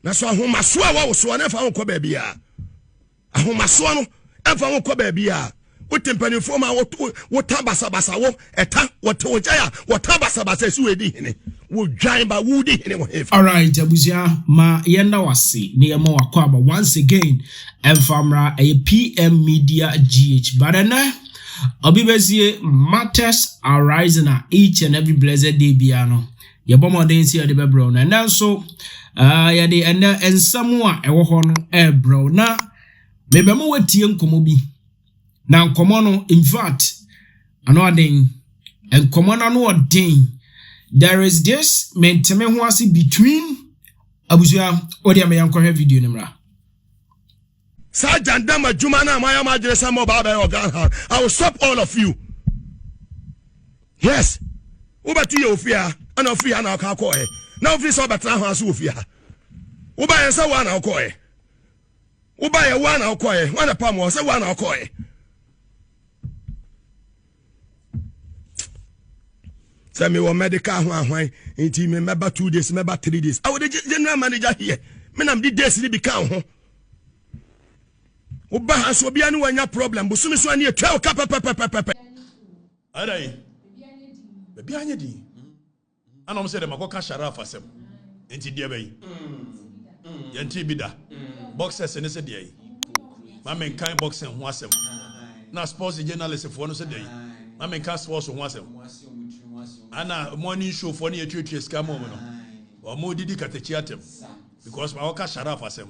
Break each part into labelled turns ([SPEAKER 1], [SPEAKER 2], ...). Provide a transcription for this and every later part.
[SPEAKER 1] na so ahomaso a wo so na fa wo kɔ baabi a ahomaso no ɛfa wo kɔ baabi a wo tempanifo ma wo tabasabasa wo eta wo tewjaya wo tabasabasa si we di hene wo dwan ba wo di hene wo hefa.
[SPEAKER 2] All right, abuzia ma yenda wase ne yema wakɔ aba once again emfamra a PM Media GH badana obibezie matters arising at each and every blessed day biano yebomoden si ade bebro na nanso yade ena ensamu a ewo ho no ebro na mebemo watie nkomo bi na nkomo no in fact anoden nkomo na no odin there is this menteme ho ase between abusua odi amayankɔ video nimra
[SPEAKER 1] Sergeant Dama Jumana Maya Madresa Mobaba Ogan. I will stop all of you. Yes. Uba to you fear, and of fear now kakoe. Now if you saw Batra Sufia. Uba and so one alcoy. Uba a one alcoy, one a palm was a one alcoy. Send me one medical one in team member 2 days, member 3 days. I would the general manager here. Menam did this become. Oba haso bia ne wanya problem busumi so ane etwa ka pepepepepe adai bia anya di anom se de makoka sharafa asem enti dia bai yanti bida boxers ne se dia yi ma men kan boxing ho asem na sports journalist fo no se dia yi ma men kan sports ho asem ana morning show fo ne etwetwe scam mo no o mo didi katechi atem because makoka sharafa asem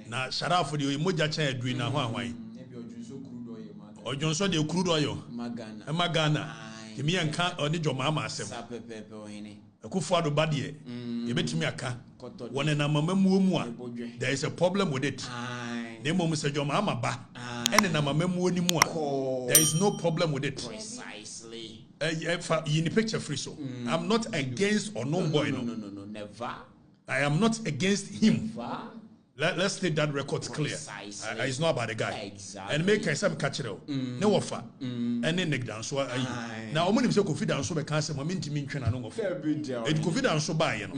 [SPEAKER 1] na sharafu de moja cha adui na ho ahwan ojonso de crude oil magana kimi yanka oni joma ama asem akufo ado bade e betimi aka wona na mamamuo mu a there is a problem with it na mom se joma ama ba ene na mamamuo ni mu a there is no problem with it precisely in the picture free so I'm not against or no boy no never I am not against him. Let's state that record clear. It's not about the guy. Exactly. And make some catch it out. No offer. And then neck down. So now, when you say confidence, so I can't say, I mean, to me, I know. It confidence so by you know.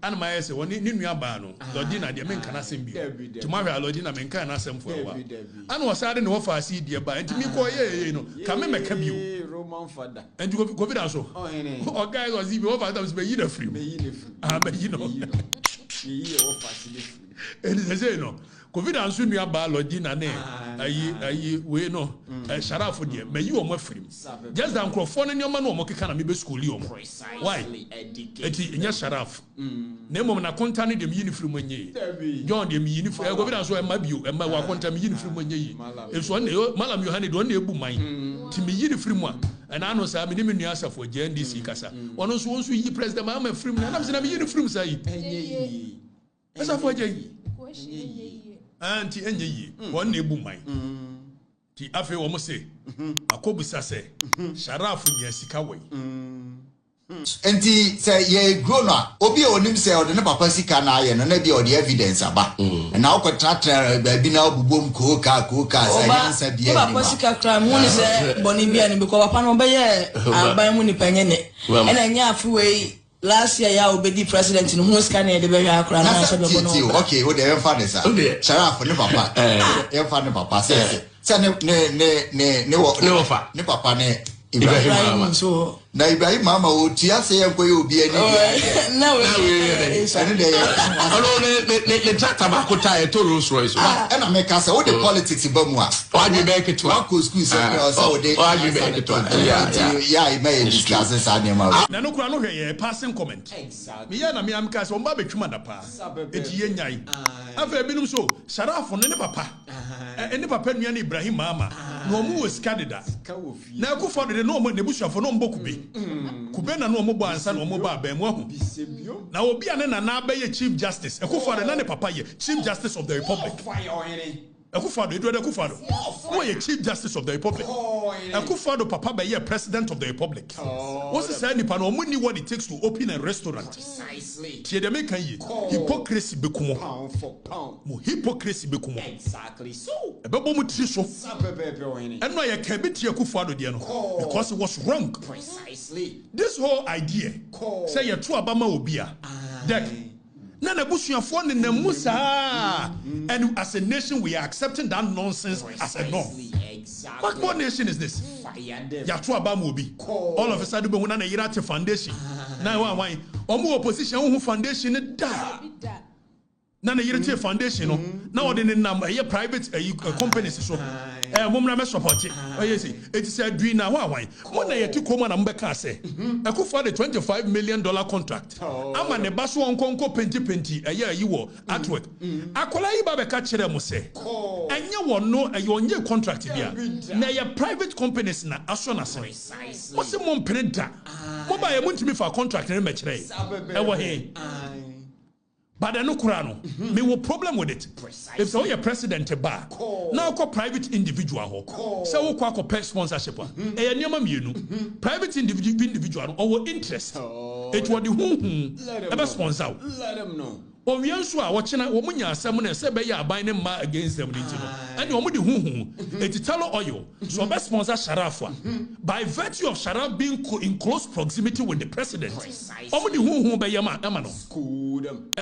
[SPEAKER 1] And my say, when you knew about no, Lordina, the men can ask him. Tomorrow, Lordina, men can ask him for a while. And was I didn't offer I see dear by and to me, you know, come and make you Roman father. And you go confidence. So, oh, guys, was even over that was by you free. But you know. And they say no confidence you about Lordina ne ayi we no sharafu de me you omo free just that microphone ne omo no omo keka na me be school yi omo why eti nya sharaf na mom na konta ne dem uniform nye John dem uniform confidence so e ma bio e ma wa konta me uniform nye yi e so ne malam Yohane do na ebu man ti me uniform a and I know say me nua asafo JNDC kasa ono so wonso yi president ma free na nam se na me uniform say esa for je anti enye yi won na ebu man ti afi wo mo se akobusa se sharafu nya sika we
[SPEAKER 3] enti say ye grow na obi e onim say o de ne papa sika na aye no na bi o de evidence aba na okotratra ba bi na obubom koka say answer bi e
[SPEAKER 4] papa sika kra mu ni say boni bi ani because papa no be ye aban mu ni panye ne ena nya afi we last year ya obedi president no who scan e de be hwa akra na so be bono
[SPEAKER 3] okay o de enfa de sa sharaf ne papa enfa ne papa say ne papa ne Ibrahim so na Ibrahim mama o tia say enko ye obi ani
[SPEAKER 4] na we
[SPEAKER 3] ane de
[SPEAKER 5] le tabako tie to Rolls Royce
[SPEAKER 3] e na make say o de politics ba mu a
[SPEAKER 5] o agi be keto
[SPEAKER 3] a ko school say o de
[SPEAKER 5] o agi be keto
[SPEAKER 3] ya I may discuss say ani ma
[SPEAKER 1] na no kura no hwe ye passing comment exactly me ya na me am ka say o ba betwuma da pa eti ye nyai afa ebinum so sharafo ne papa ene papa nua ne Ibrahim mama no mu was candidate na ku for de no mo nebusuafo no mbokube kube na no mo bo ansa no mo ba ba mu ahu na obi ane na na ba ye chief justice e ku for de na ne papa ye chief justice of the republic Akufado Edward Akufado who is chief justice of the republic Akufado papa be ye president of the republic what's the say nipa no money what it takes to open a restaurant precisely tie de make yi hypocrisy be kumo mo hypocrisy be kumo exactly so e be bo mu tri so eno ye ka be tie Akufado de no because it was wrong precisely this whole idea say ye to abama obi a na na busuafo ne namu saa and as a nation we are accepting that nonsense as a norm. What nation is this? Ya to aba mo bi all of a sudden be na yira te foundation na wan omo opposition who foundation da na yira te foundation no na ode ne nam private companies so mom na me support yes it is a dream na wan mo na yeti koma na mbeka say ekufo the $25 million contract ama ne baso onkonko penti yi wo artwork akola yi ba be ka kire mo say enye wo no onye contract bia na ye private companies na aso na say mo se mo mpeda mo ba ye mo ntimi fa contract ne me kire wo he. But I know Kurano, me will problem with it. If so, you're president bar now call private individual so we call sponsorship. Private individual or interest. It was the ever sponsor. Let them know. O we nso a watching omunya asem na se be ya ban ne ma against them nti no and omudi etitalo oil so be sponsor Sharaf by virtue of Sharaf being in close proximity with the president omudi be yama no.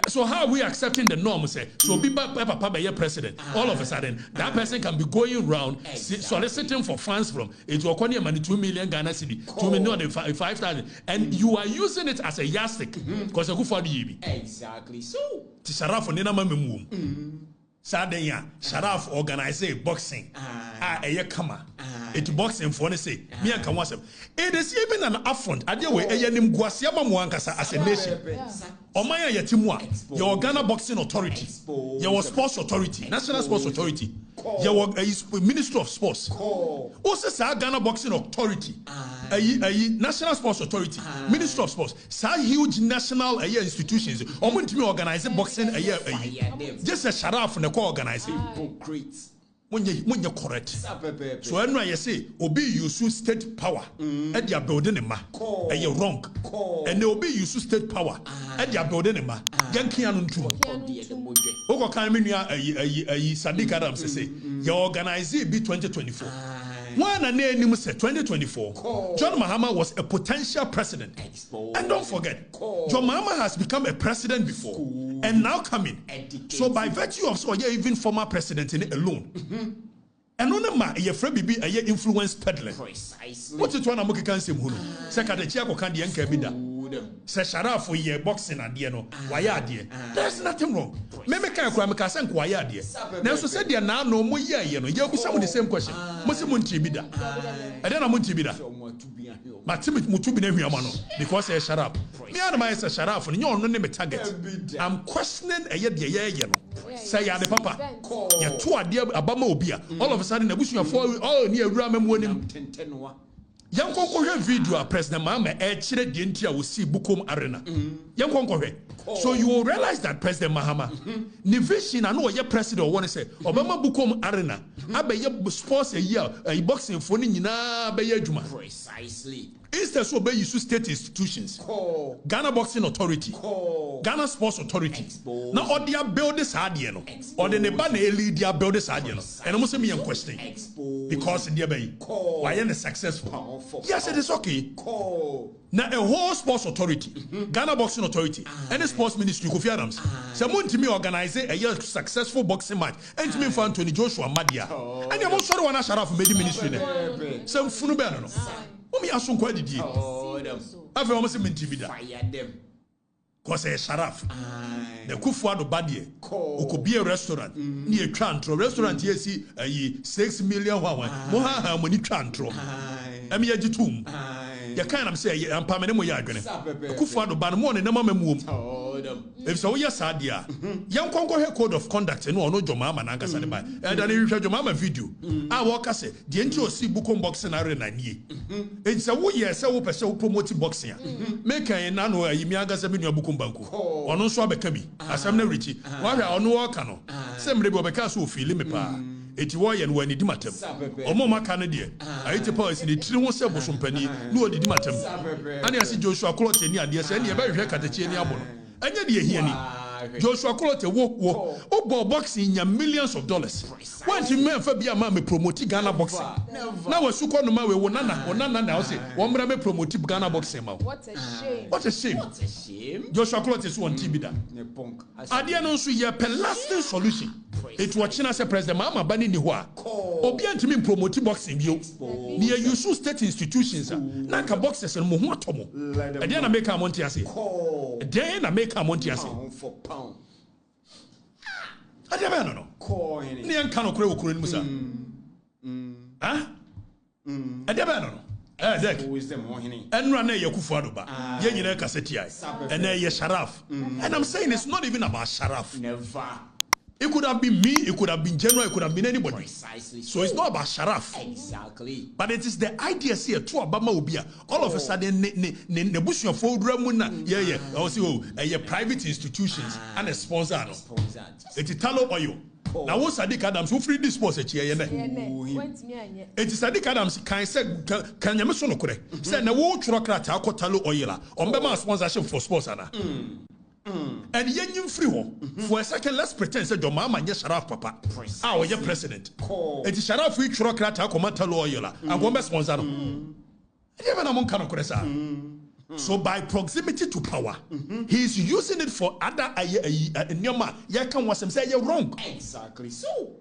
[SPEAKER 1] So how are we accepting the norm say so be papa be your president all of a sudden that person can be going around soliciting for funds from it will cost money 2 million Ghana cedi 2 million 5,000 and you are using it as a yardstick because you go for the
[SPEAKER 6] exactly so
[SPEAKER 1] ti Sharaf ni na mamemu Sadenya Sharaf organize boxing eye kama it boxing for ne say me and kan it is even an affront ade we eyenim guase amamu ankasa as a nation omanya yetimu a your Ghana Boxing Authority your Sports Authority National Sports Authority your Ministry of Sports also say Ghana Boxing Authority National Sports Authority Ministry of Sports say huge national institutions omuntimi organize boxing just a Sharaf na ko organize
[SPEAKER 6] hypocrites
[SPEAKER 1] When you're correct. So when I say obi use state power at your building ma and you're wrong and they obi use state power at your building ma yanki anuntu oko kan menua Sadiq Adams say you organize it be 2024 one and name say 2024 John Mahama was a potential president and don't forget John Mahama has become a president before and now coming so by virtue of so even former president in it alone and on ma ye free bibi a influence peddler precisely what it one amoke kan sem hunu Okatakyie Afrifa kan de enka bi da se Sharaf ye boxing ade no waye ade there's nothing wrong me kan kura me ka se nko waye ade na so se de na no mo ye no ye busa mo the same question mo se mo nti bi da ade na mo nti bi da Matimi mutubi na hwiama no because e Sharaf me and my say Sharaf no nyo no ne me target I'm questioning eye de ye no say ya de papa ye to ade abama obi a all of a sudden abusuafo all ni awura mamu onim yankonkohwe video a President Mahama kire de ntia wo si Bukom Arena yankonkohwe so you will realize that President Mahama ni vision na no ye president won say obama Bukom Arena abeye sports a boxing for ni nyina abeye adwuma
[SPEAKER 6] precisely
[SPEAKER 1] instead so be use state institutions Ghana Boxing Authority Ghana Sports Authority na odia build this ade no or the neba na lead dia build this ade no and mo say me question because in dia be why are successful yes it is okay na a whole sports authority Ghana Boxing Authority and the sports ministry Kofi Adams say mo ntimi organize a successful boxing match and me for Anthony Joshua Madia and mo sorry wana Sharaf medi ministry ne say funu be no Omi asun kwa didi. Afi omo se menti bi da.
[SPEAKER 6] Fire them.
[SPEAKER 1] Cause Sharaf. The Kufuado badie. Okobi a restaurant. Ni e twantro restaurant yesi 6 million wawan. Mo ha mo ni twantro. Emi agitum. Ya kan am say ampamene mo ya adwene. Kufuado ban mo ne nama mamuom. If so yes adia. Yan konko he code of conduct no ono Jomama na nkasa ne ba. E da ne hwehwe Jomama video. A wo ka se de nti osi Bukom Boxing Arena nie. E se wo ye se wo pese wo promote boxing a. Make an na no ayimi agasa me nua Bukom banku. Ono nso abeka bi. Asem na richi. Wa hwe ono wo ka no. Se mre bi obeka so ofili me pa. Eti wo ye no wani di matem. Omo maka no de. Ayiti policy ni tiri ho se bosompani no odi di matem. Ani asi Joshua Klot ni ade se ne ye ba hwe Okatakyie ni abo no. Anya de ehia ni Joshua Kolote wo obo boxing nya millions of dollars. When you men fa bia ma me promote Ghana boxing. Na wasuko no ma we wo nana na o say wo mra me promote Ghana boxing ma.
[SPEAKER 7] What a shame.
[SPEAKER 1] What a shame.
[SPEAKER 6] What a shame.
[SPEAKER 1] Joshua Kolote so on TV da. Ade no so ye per lasting solution. It was China say President Mama bani ni ho a. Obi antimi promote boxing bio. Ni you state institutions na ka boxers no mo ho atomo. Ade na make am monte ase. Ade na make am monte ase.
[SPEAKER 6] For pound.
[SPEAKER 1] Ade ba no. Ni an kan okure okure ni musa. Ah? Ade ba no. Dek. Enra na Yakufu Adoba. Ye nyina kaseti ai. Ene ye Sharaf. And I'm saying it's not even about Sharaf.
[SPEAKER 6] Never.
[SPEAKER 1] It could have been me, it could have been General, it could have been anybody.
[SPEAKER 6] Precisely.
[SPEAKER 1] So it's not about Sharaf.
[SPEAKER 6] Exactly.
[SPEAKER 1] But it is the idea here to Obama Ubia. All of a sudden, ne bush your phone Ramuna, yeah. Also, private institutions and a sponsor. It is Talo Oyo. Now, what's Sadiq Adams who free this sponsor here? It is Sadiq Adams can say, can you mention correct? Say, no, what Trocrata, Talo Oila, on Bema sponsorship for sponsor. And yen free one for a second. Let's pretend that your mama yes Sharaf Papa. Our your president. It is Sharaf we Trocrata, Comata Loyola, and one best sponsor. Even among Kanokresa. So by proximity to power, he is using it for other Nyama. Yakan was him say you're wrong.
[SPEAKER 6] Exactly. So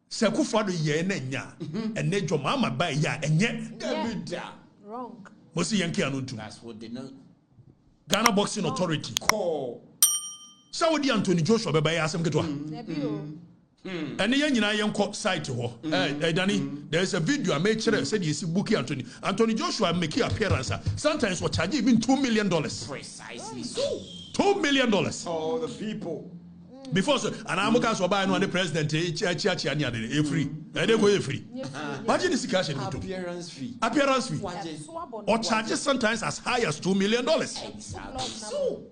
[SPEAKER 1] Sakufado ye nenya and ne your mama by ya and yet
[SPEAKER 7] Wrong.
[SPEAKER 1] Mosi Yankee Anuntu.
[SPEAKER 6] that's what they know.
[SPEAKER 1] Ghana Boxing Authority. Saudi Anthony Joshua beba ya asem ketwa. And the young site ho. Danny, there is a video I made sure said you see Bookie Anthony Joshua make appearance. Sometimes what charge even $2 million.
[SPEAKER 6] Precisely. So
[SPEAKER 1] $2 million.
[SPEAKER 6] all the people.
[SPEAKER 1] Before so, and I'm going to buy the president free. They go free. Imagine this cash in
[SPEAKER 6] Appearance fee.
[SPEAKER 1] appearance fee. Or charges sometimes as high as $2 million.
[SPEAKER 6] Exactly. So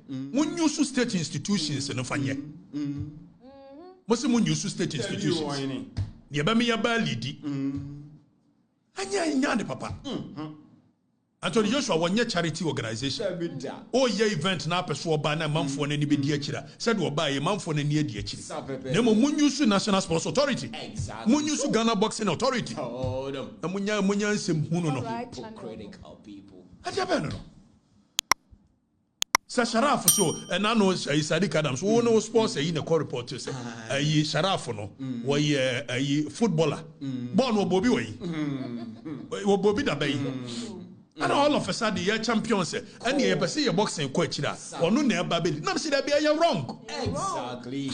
[SPEAKER 1] Mun use state institutions no fanye. Most mun use state institutions. Yeba me yaba lidi. Anya de papa. Anthony Joshua wonye charity organization. Oh ye event na peso oba na manfo na ni be di akira. Said oba ye manfo na ni adi akira. Nemo mun use National Sports Authority.
[SPEAKER 6] exactly.
[SPEAKER 1] Mun use Ghana Boxing Authority.
[SPEAKER 6] Oh, them
[SPEAKER 1] Na munya nsem hunu no.
[SPEAKER 6] hypocritical people.
[SPEAKER 1] Adia no. Sharaf so and I know Sadiq Adams who no sports in the core reporters Sharaf no we a footballer born wo Bobby way wo Bobby da bay and all of a sudden you champions and you be say your boxing coach da onu na eba be na say that be you wrong
[SPEAKER 6] Exactly.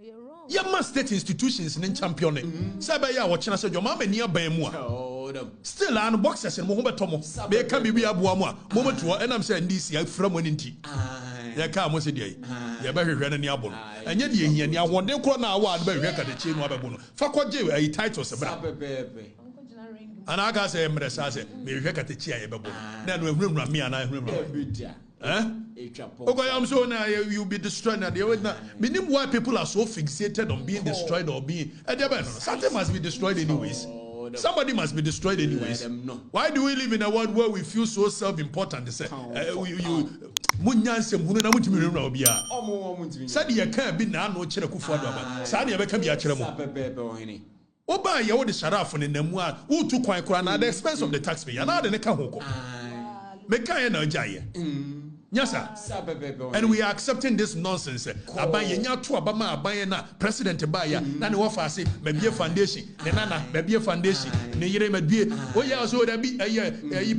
[SPEAKER 7] You're wrong.
[SPEAKER 1] your man state institutions in champion say be ya wo chena say your mama ni aban mu a
[SPEAKER 6] Oh, them
[SPEAKER 1] still an boxers mo ho betomo be ka bibi aboa mu a mo meto and am say ndisi afra mo nti ya ka mo se dey ya ba hwehwe na ni abo no enye de ehia ni awode kro na award ba hwehwe ka de chi no ababo no fa koje ai titles bra and I got say emre sa say me hwehwe ka te chi ai babo na no ehunura me ana ehunura okay, I'm so now you'll be destroyed now. Meaning why people are so fixated on being destroyed or being something must be destroyed anyways. Somebody must be destroyed anyways. Why do we live in a world where we feel so self-important? Say, munyanse mhunu na mutimi rewura obia. Sadi ya kan bi na no kire kufu adoba. Sadi ya beka bi a kire mo. Oba ye wo de Sharaf ne namu a utu kwan kura na at the expense of the taxpayer. Na de ne ka hoko. Meka ye na ojaye. Yes, sir. And we are accepting this nonsense. Abaye nya to abama abaye na president baya na ne wofa ase mabie foundation ne nana mabie foundation ne yire mabie o ya so da bi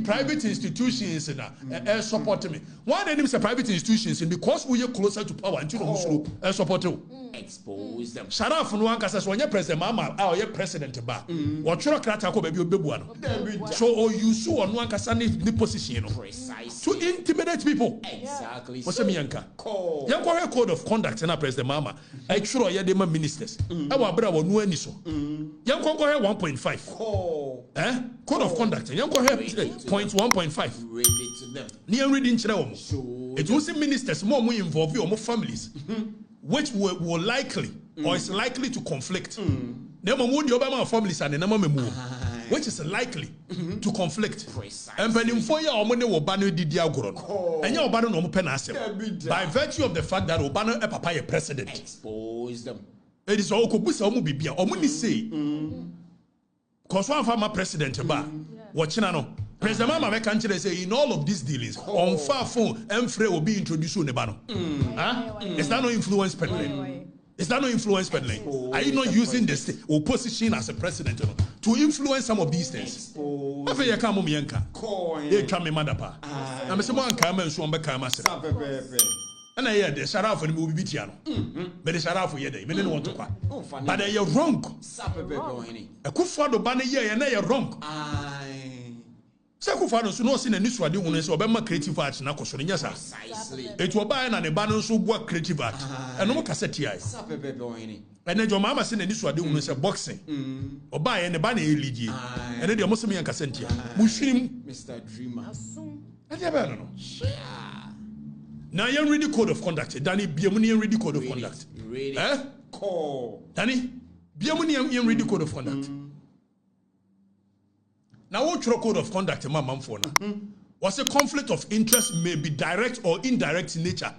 [SPEAKER 1] private institutions na support me. Why they name say private institutions? Because we are closer to power until no slow support you.
[SPEAKER 6] Expose them.
[SPEAKER 1] Sharaf no ankasa so onye president mama a oye president ba. Wo tworo krata ko ba bi obebua no. So o use no ankasa ne position no. To intimidate people.
[SPEAKER 6] Exactly.
[SPEAKER 1] What's me yanka? Yanko code of conduct na president mama. I sure ye dem ministers. E wa bra wo no ani so. Yanko ko 1.5. Code of conduct. Yanko point 1.5.
[SPEAKER 6] Read it to them.
[SPEAKER 1] Ni reading kire wo mo. It was ministers more involved your families. Which will likely or is likely to conflict. Nemo mu di obama families and nemo memu. which is likely to conflict. And penimfo ya omo ne obano didi agoro no. Enya obano no mo pe na asem. By virtue of the fact that obano e papa ye president.
[SPEAKER 6] Expose them.
[SPEAKER 1] It is all kobusa omo bibia. Omo ni say. Cause one former president ba. Watching no. President Mama make can say in all of these dealings on far phone Mfre will be introduced on the banner. Is that no influence peddling? Is that no influence peddling? Are you not using the state or position as a president to influence some of these things? If you come on Yanka, they come in Madapa. I'm a someone come and so back. And I hear the sheriff and movie Bitiano. But the sheriff for yesterday, men don't want to quack. But they are wrong. A Kufado banner year and they are wrong. Sakufano so no sin any swadi won so obema creative art na koso nya sa it will buy na ne ba no so bo creative art eno mo cassette ai ene jo mama sin any swadi won so boxing oba ne ba na eligi ene de mo se me yan cassette ai muhwim
[SPEAKER 6] Mr. Dreamer
[SPEAKER 1] ade ba no now you read the code of conduct Danny biamuni read the code of conduct Danny biamuni read the code of conduct. Now, what your code of conduct, Mama Mfona? Was a conflict of interest may be direct or indirect in nature.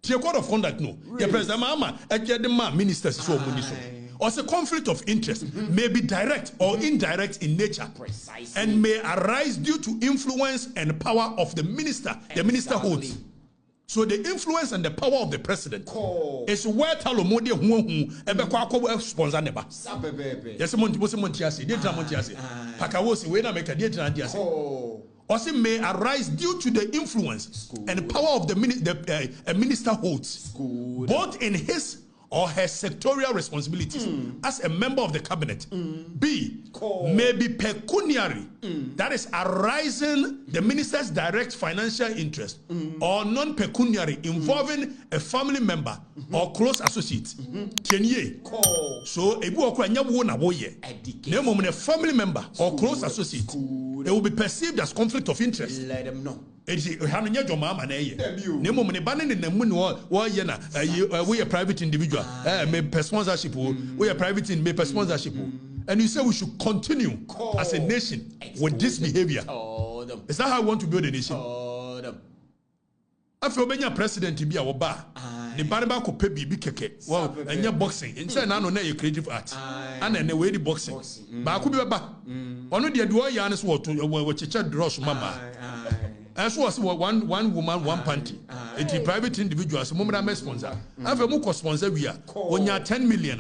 [SPEAKER 1] Your code of conduct, no. The president, Mama, the ministers, so muniso. Was a conflict of interest may be direct or indirect in nature, and may arise due to influence and power of the minister. The minister holds. So the influence and the power of the president is where Talomodi who ebe sponsor neba. Yes, Montiasi, dear Montiasi. Pakawosi, we na make a dear Montiasi. Also may arise due to the influence and power of the minister holds, both in his or her sectorial responsibilities as a member of the cabinet. B, may be pecuniary, that is arising the minister's direct financial interest, or non-pecuniary involving a family member or close associate. So, a family member or close associate, it will be perceived as conflict of interest.
[SPEAKER 6] Let them know.
[SPEAKER 1] We a private individual. May sponsorship. We a private in may sponsorship. And you say we should continue as a nation with this behavior. Is that how we want to build a nation? After being president to be our bar, the barba could pay BB keke. Well, and you're boxing. Inside now, no creative art. And then the way the boxing. But I could be a bar. Only the Adwa Yanis what to what you draws mama. As was one woman, one panty. It's a private individual, so moment I'm sponsor. I've a more sponsor we are. When you're 10 million,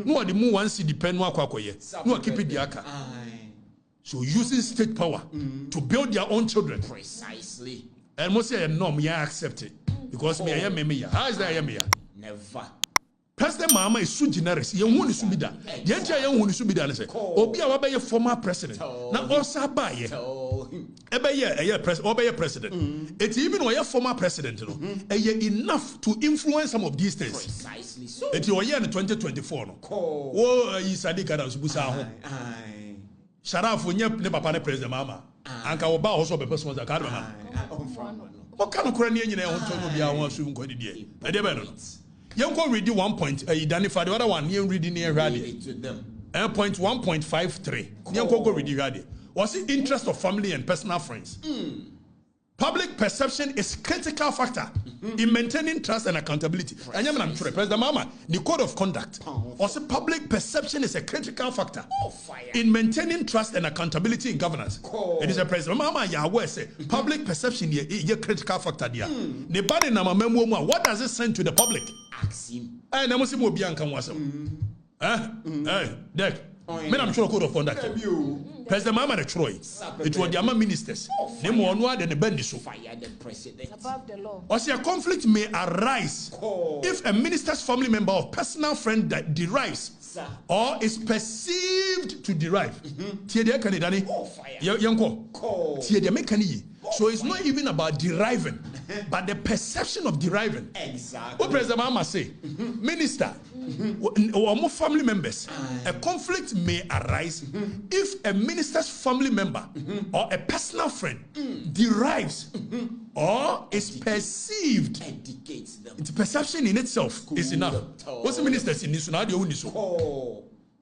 [SPEAKER 1] no the more one see depend one quakoye. No keep it the aka. So using state power to build their own children.
[SPEAKER 6] Precisely.
[SPEAKER 1] And most say no, me I accept it. Because me I am me. How is that I am here?
[SPEAKER 6] Never.
[SPEAKER 1] President Mama is so generous. You want to be that. The entire young one is to be done. Obi a waba former president. Now also buy ye. President. It's even when you're former president, you know, enough to influence some of these things.
[SPEAKER 6] Precisely so.
[SPEAKER 1] It's your year in 2024. No. Oh, you said it was Busa. Sharaf when you never papa president Mama. Anka oba also be person that card man. What kind of Ukrainian you want to be? I want to go to the day. You can read 1 point. Identify the other one. You read near rally. Point 1.53. You can go read rally. What's the interest of family and personal friends? Public perception is critical factor in maintaining trust and accountability. And I'm sure President Mama, the code of conduct. Also, public perception is a critical factor in maintaining trust and accountability in governance. It is a President Mama Yahweh say public perception is a critical factor there. What does it send to the public? I'm sure code of conduct. President Mama de Troy. It was the ministers. Name one word and the bendiso.
[SPEAKER 7] Above the law.
[SPEAKER 1] Or see a conflict may arise if a minister's family member or personal friend that derives or is perceived to derive. So it's not even about deriving, but the perception of deriving.
[SPEAKER 6] Exactly.
[SPEAKER 1] What President Mama say? Minister or more family members, a conflict may arise if a minister's family member or a personal friend derives or is perceived. It's perception in itself is enough. What's the minister's in this?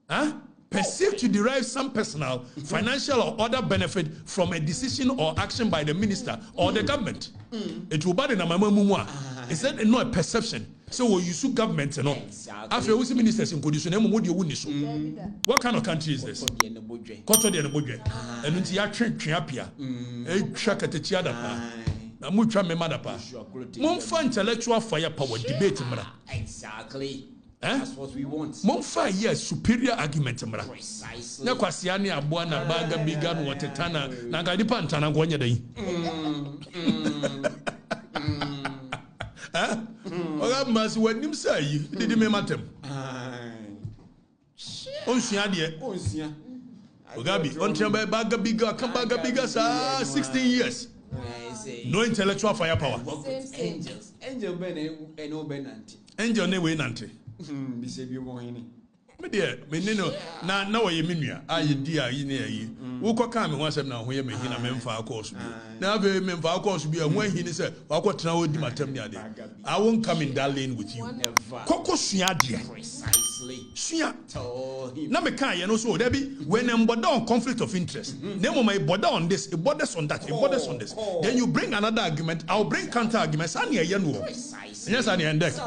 [SPEAKER 1] Huh? perceived to derive some personal, financial, or other benefit from a decision or action by the minister or the government. It will be in a mama. Is that not a perception? So we use government, you know. After we see ministers in condition, what kind of country is this? Koto de budget. And until you train Triapia, a track at the Chiadapa, a mucha memadapa. Monfa intellectual firepower debate.
[SPEAKER 6] Exactly. That's what we want.
[SPEAKER 1] Monfa, yes, superior argument.
[SPEAKER 6] Precisely.
[SPEAKER 1] Nakwasiani abuana baga biganu watetana nangadipa ntana ngonya dai. Oga masi wanim say didi me matem. Onsia de.
[SPEAKER 6] Onsia.
[SPEAKER 1] Ogabi ontiamba baga biga kan baga biga sa 16 years. No intellectual firepower.
[SPEAKER 6] Angels. Angel ben and no benanti.
[SPEAKER 1] Angel ne we nante.
[SPEAKER 6] Bisebi mo hini.
[SPEAKER 1] Me de me no na wo ye menua aye di a yi ne ayi wo ko ka me ho asem na ho ye me hina me mfa course bi na be me mfa course bi a ho hini se wa ko tena wo di matam ne ade I won't come in that lane with you koko sua de
[SPEAKER 6] Precisely.
[SPEAKER 1] sua na me kan ye no so there be when em border on conflict of interest na mo my border on this it borders on that it borders on this then you bring another argument I'll bring counter argument san ye ye no yes and end it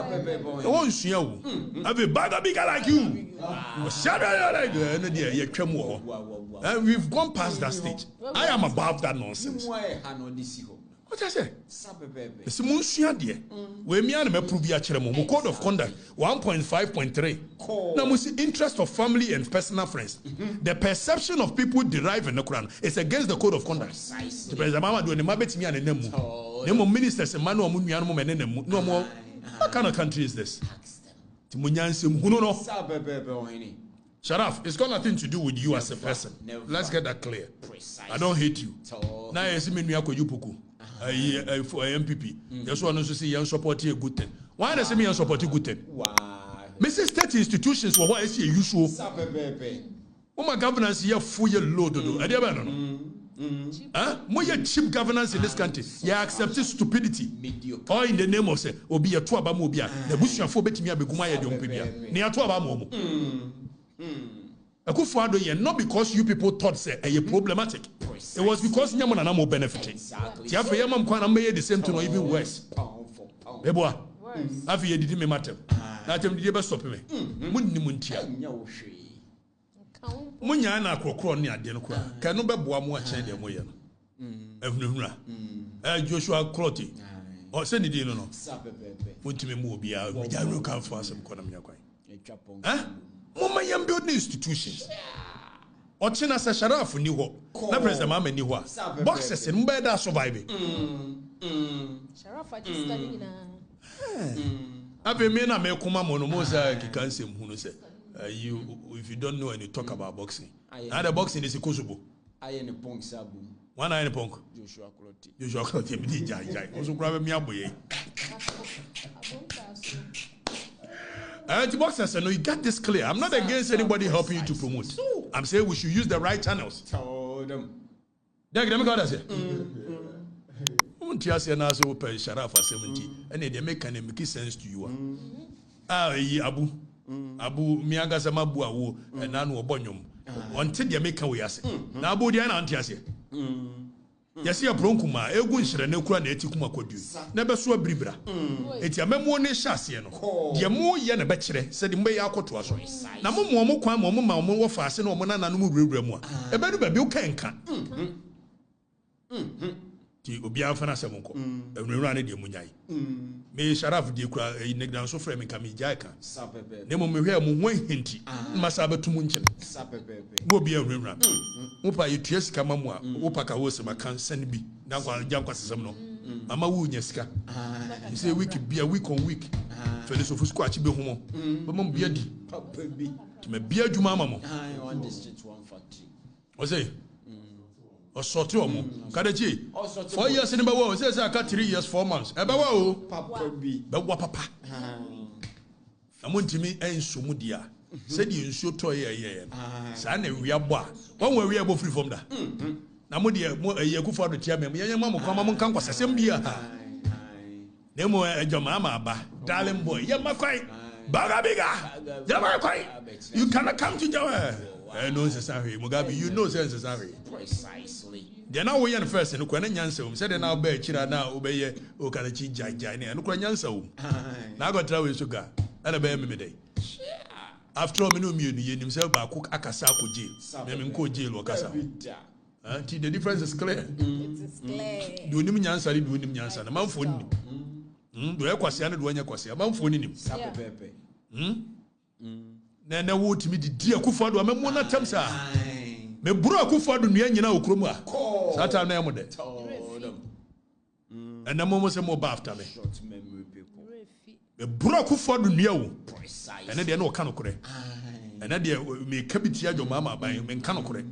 [SPEAKER 1] won sua wo have a bag bigger like you. And we've gone past that stage. I am above that nonsense. What I say? It's we me and me prove ya code of conduct 1.5.3. Now we see interest of family and personal friends. The perception of people derived in the Quran is against the code of conduct. The president Mama do me and nemu ministers and manu no more. What kind of country is this? Sharaf, it's got nothing to do with you as a person. Let's get that clear. I don't hate you. Now I see me yupuku. For MPP. That's why I also see you support a good thing. Why does me support a good thing? Mrs. State institutions were what I see usual. My governance here full load. More cheap governance in this country. You accept stupidity. Or in the name of say, Obi a tuaba mobia, the bush and phobia me abeguma yom pibia. Near tuaba momo. Not because you people thought say a problematic. It was because Yaman and Amo benefiting. Tiafa Yamam Kwana made the same to or even worse. Eboa. Afi did me matter. That him did stop me. Munni muntia. Munya na akokro ne ade no kwa ka no beboa mu a chen de moye no ehunhura Joshua Crotty o se ni di no no muntime mu obi a meja no kan fa asem kona mnya kwan mama yam build institutions o china sa Sharaf ni ho na president Mama ni ho a boxers no be da survive
[SPEAKER 7] Sharaf just studying na
[SPEAKER 1] ave me na me kuma mo no mo sa kikansem hu no se if you don't know and you talk about boxing, now the boxing is a Kosovo.
[SPEAKER 6] I am a punk sabu.
[SPEAKER 1] One eye in a punk.
[SPEAKER 6] Joshua Crotty.
[SPEAKER 1] Joshua Crotty. Also grab me up boy. The boxers, I know you got this clear. I'm not against anybody helping you to promote. I'm saying we should use the right channels.
[SPEAKER 6] Tell them.
[SPEAKER 1] Let me go there. Untiasi na so pe Sharaf 70 and they make sense to you. Abu miaga sama bu awo na no obonyom onte de make we ase na abu de na antiase yesi ya bronkuma egu nhire na kura na etikuma kodu na beso abiribra eti amemo ne hyase no de mo ye na be kire se de mbe ya akoto aso na mo kwan mo ma mo wo fa ase na mo na no mu wurawura mu a ebe du ba bi ukanka ti obi afana se monko enwura ne de munyai me Sharaf de kura negdan so frame nka me jaika ne mo me hwe mo ho hinti masa betum nchen mo bi enwura mo pa yetua sika mamu a wo paka wo se makan san bi dan kwa jankwa sesem no mama wo nya sika you say week on week feliso fusku achi be homo bo mo bia di
[SPEAKER 6] Papa bi.
[SPEAKER 1] ti me bia djuma mamo
[SPEAKER 6] On district 140.
[SPEAKER 1] o say o sorti omo kadechi 4 years ni ba wo say aka 3 years 4 months e ba wa o
[SPEAKER 6] Papa bi.
[SPEAKER 1] ba wa papa amontimi ensumu dia say di ensuo to ye sa na wia bo a won wa wia bo free from da na mo dia mo Akufo do tia me ye mo kwa mo kan kwasasem bia na mo ejoma ma ba darling boy ye makwai bagabiga ye makwai you cannot come to Jawa No necessary. Mugabe, you know necessary.
[SPEAKER 6] Precisely.
[SPEAKER 1] They now we first and Ukwana Nyansa. Said now bear chira now obey Okatakyie Jai and Ukwana Nyansa. Now got travel sugar and a bear me day. After all, me himself by cook Akasako jail. Them in jail or Kasa. The difference is clear.
[SPEAKER 7] It is clear.
[SPEAKER 1] Do him Nyansa, do him Nyansa. A man for him. Do I question it when you question? A man for him. Nana would me the dear Kufado, I'm a monatamsa. Me bro Kufado, Niana Ukruma. Satan Namode. And I'm almost a mob after me. Me bro Kufado Niao. And then they know Kanokore. And then they may cabitia your mamma by Menkanokore.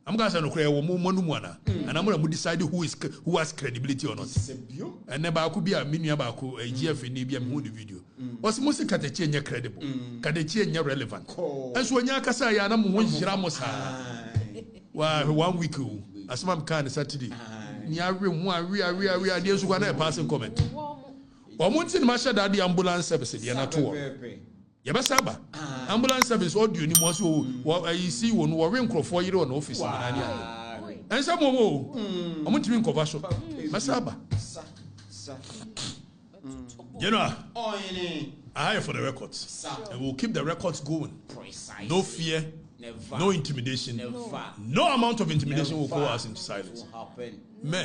[SPEAKER 1] I'm going to say, and I'm going to decide who has credibility or not. And never could be a mini about a GF in Libya video. Was most Okatakyie credible, Okatakyie relevant. And so when Yakasa, I'm one Ramos. Why 1 week, as Mam Khan Saturday. Near room, we are dear one passing comment. Or once in Masha Daddy ambulance service, the Anator. Yabasaba ambulance service audio ni mo so you see won worry nkrofo yire on office na and some mo omutimi nkova so masaba you know I for the records and we'll keep the records going. No fear, no intimidation, no amount of intimidation will call us into silence. Me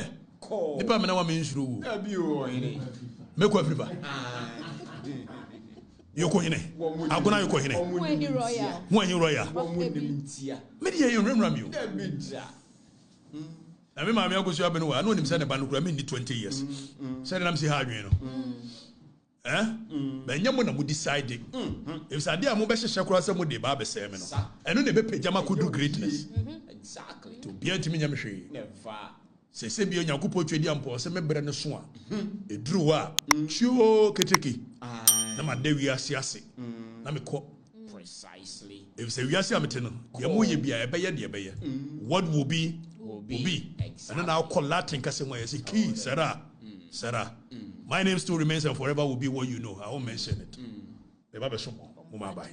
[SPEAKER 1] nipa me na wa me nsuru me ko Afrifa Yoko hine. Agona yoko hine. When you royal. Media you remember you. I mean, my uncle, I know him send a banukura 20 years. Said I'm see how you know. But Yamuna would decide it. If Sadia Mubesha Shakura some would debate seminar. And then the Pejama could do greatness.
[SPEAKER 6] Exactly.
[SPEAKER 1] To be a Timmy.
[SPEAKER 6] Never.
[SPEAKER 1] Se sebi onyakupo twedi ampo se mebere ne so a edru a chuo keteki na madewi asiase na mekọ
[SPEAKER 6] Precisely.
[SPEAKER 1] if se wiase amete no ye moye bia e beye de beye what will be
[SPEAKER 6] Exactly.
[SPEAKER 1] and then I'll call Latin kase mo say key Sarah my name still remains and forever will be what you know. I won't mention it. Bye bye so mo bye.